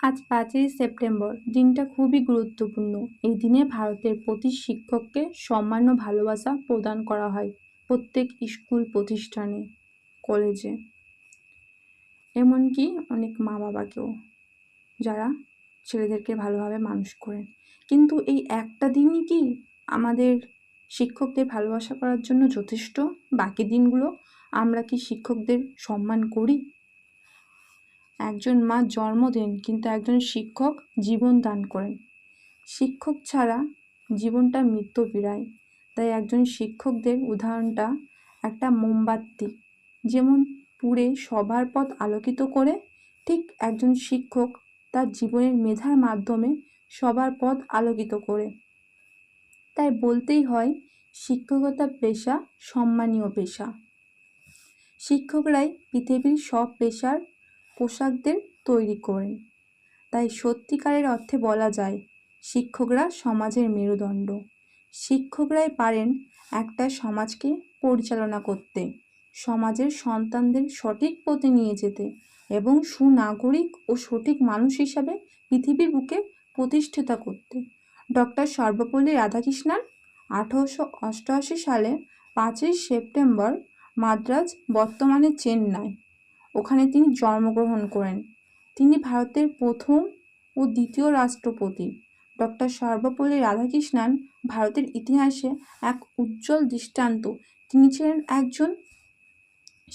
আজ 5ই সেপ্টেম্বর। দিনটা খুবই গুরুত্বপূর্ণ। এই দিনে ভারতের প্রতি শিক্ষককে সম্মান ও ভালোবাসা প্রদান করা হয় প্রত্যেক স্কুল, প্রতিষ্ঠানে, কলেজে, এমনকি অনেক মা বাবাকেও, যারা ছেলেদেরকে ভালোভাবে মানুষ করেন। কিন্তু এই একটা দিনই কি আমাদের শিক্ষকদের ভালোবাসা করার জন্য যথেষ্ট? বাকি দিনগুলো আমরা কি শিক্ষকদের সম্মান করি? একজন মা জন্ম দেন, কিন্তু একজন শিক্ষক জীবন দান করেন। শিক্ষক ছাড়া জীবনটা মৃত্যু বিরায়। তাই একজন শিক্ষকদের উদাহরণটা একটা মোমবাতি যেমন পুড়ে সবার পথ আলোকিত করে, ঠিক একজন শিক্ষক তার জীবনের মেধার মাধ্যমে সবার পথ আলোকিত করে। তাই বলতেই হয়, শিক্ষকতা পেশা সম্মানীয় পেশা। শিক্ষকরাই পৃথিবীর সব পেশার পোশাকদের তৈরি করেন। তাই সত্যিকারের অর্থে বলা যায়, শিক্ষকরা সমাজের মেরুদণ্ড। শিক্ষকরাই পারেন একটা সমাজকে পরিচালনা করতে, সমাজের সন্তানদের সঠিক পথে নিয়ে যেতে এবং সুনাগরিক ও সঠিক মানুষ হিসাবে পৃথিবীর বুকে প্রতিষ্ঠিত করতে। ডক্টর সর্বপল্লী রাধাকৃষ্ণন 1888 সালে 5ই সেপ্টেম্বর মাদ্রাজ, বর্তমানে চেন্নাই, ওখানে তিনি জন্মগ্রহণ করেন। তিনি ভারতের প্রথম ও দ্বিতীয় রাষ্ট্রপতি। ডক্টর সর্বপল্লী রাধাকৃষ্ণন ভারতের ইতিহাসে এক উজ্জ্বল দৃষ্টান্ত। তিনি ছিলেন একজন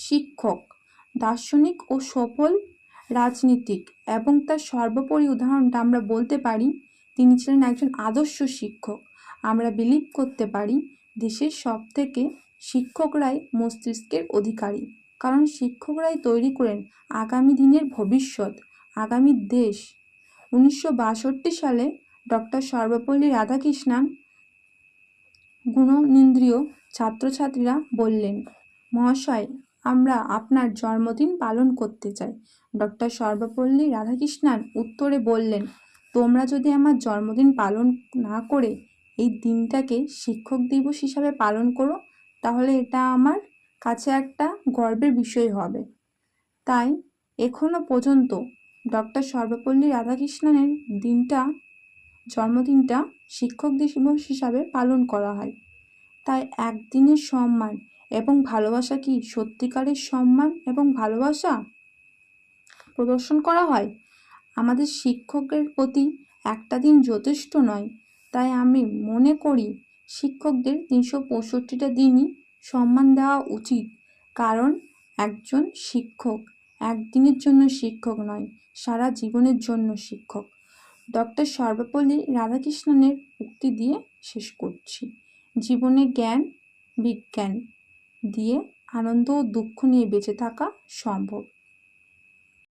শিক্ষক, দার্শনিক ও সফল রাজনীতিক, এবং তার সর্বোপরি উদাহরণটা আমরা বলতে পারি, তিনি ছিলেন একজন আদর্শ শিক্ষক। আমরা বিলিভ করতে পারি, দেশের সব থেকে শিক্ষকরাই মস্তিষ্কের অধিকারী, কারণ শিক্ষকরাই তৈরি করেন আগামী দিনের ভবিষ্যৎ, আগামী দেশ। 1962 সালে ডক্টর সর্বপল্লী রাধাকৃষ্ণন গুণনিন্দ্রিয় ছাত্রছাত্রীরা বললেন, মহাশয়, আমরা আপনার জন্মদিন পালন করতে চাই। ডক্টর সর্বপল্লী রাধাকৃষ্ণন উত্তরে বললেন, তোমরা যদি আমার জন্মদিন পালন না করে এই দিনটাকে শিক্ষক দিবস হিসাবে পালন করো, তাহলে এটা আমার কাছে একটা গর্বের বিষয় হবে। তাই এখনো পর্যন্ত ডক্টর সর্বপল্লী রাধাকৃষ্ণনের জন্মদিনটা শিক্ষক দিবস হিসাবে পালন করা হয়। তাই একদিনের সম্মান এবং ভালোবাসা কি সত্যিকারের সম্মান এবং ভালোবাসা প্রদর্শন করা হয়? আমাদের শিক্ষকের প্রতি একটা দিন যথেষ্ট নয়। তাই আমি মনে করি, শিক্ষকদের 365টা দিনই সম্মান দেওয়া উচিত। কারণ একজন শিক্ষক একদিনের জন্য শিক্ষক নয়, সারা জীবনের জন্য শিক্ষক। ডক্টর সর্বপল্লী রাধাকৃষ্ণনের উক্তি দিয়ে শেষ করছি, জীবনে জ্ঞান বিজ্ঞান দিয়ে আনন্দ ও দুঃখ নিয়ে বেঁচে থাকা সম্ভব।